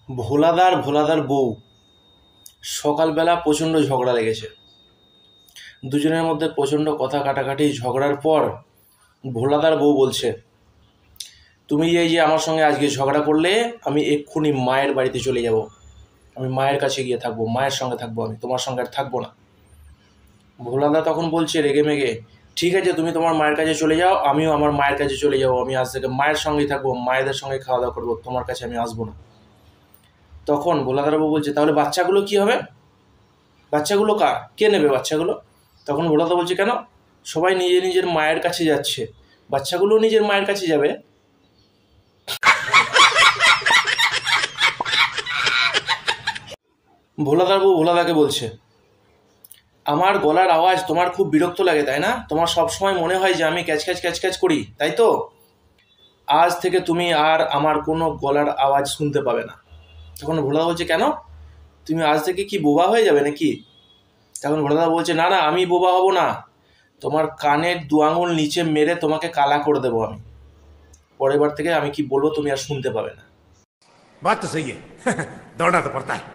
ভোলাদার ভোলাদার বউ সকালবেলা প্রচণ্ড ঝগড়া লেগেছে। দুজনের মধ্যে প্রচণ্ড কথা কাটাকাটি ঝগড়ার পর ভোলাদার বউ বলছে, তুমি এই যে আমার সঙ্গে আজকে ঝগড়া করলে, আমি এক্ষুনি মায়ের বাড়িতে চলে যাব। আমি মায়ের কাছে গিয়ে থাকবো, মায়ের সঙ্গে থাকবো, আমি তোমার সঙ্গে আর থাকবো না। ভোলাদা তখন বলছে রেগে মেগে, ঠিক আছে তুমি তোমার মায়ের কাছে চলে যাও, আমিও আমার মায়ের কাছে চলে যাবো। আমি আজ থেকে মায়ের সঙ্গেই থাকবো, মায়েদের সঙ্গে খাওয়া দাওয়া করবো, তোমার কাছে আমি আসবো না। তখন ভোলাদার বউ বলছে, তাহলে বাচ্চাগুলো কি হবে? বাচ্চাগুলো কার? কে নেবে বাচ্চাগুলো? তখন ভোলাদা বলছে, কেন? সবাই নিজের নিজের মায়ের কাছে যাচ্ছে, বাচ্চাগুলোও নিজের মায়ের কাছে যাবে। ভোলাদার বউ ভোলাদাকে বলছে, আমার গলার আওয়াজ তোমার খুব বিরক্ত লাগে তাই না? তোমার সবসময় মনে হয় যে আমি ক্যাচ ক্যাচ ক্যাচ ক্যাচ করি, তাই তো? আজ থেকে তুমি আর আমার কোনো গলার আওয়াজ শুনতে পাবে না। তখন ভোলাদা বলছে, কেন? তুমি আজ থেকে কি বোবা হয়ে যাবে নাকি? তখন ভোলাদা বলছে, না না, আমি বোবা হব না, তোমার কানের 2 আঙুল নিচে মেরে তোমাকে কালা করে দেবো আমি। পরের বার থেকে আমি কি বলবো তুমি আর শুনতে পাবে না। बात तो सही है दौड़ना तो पड़ता है।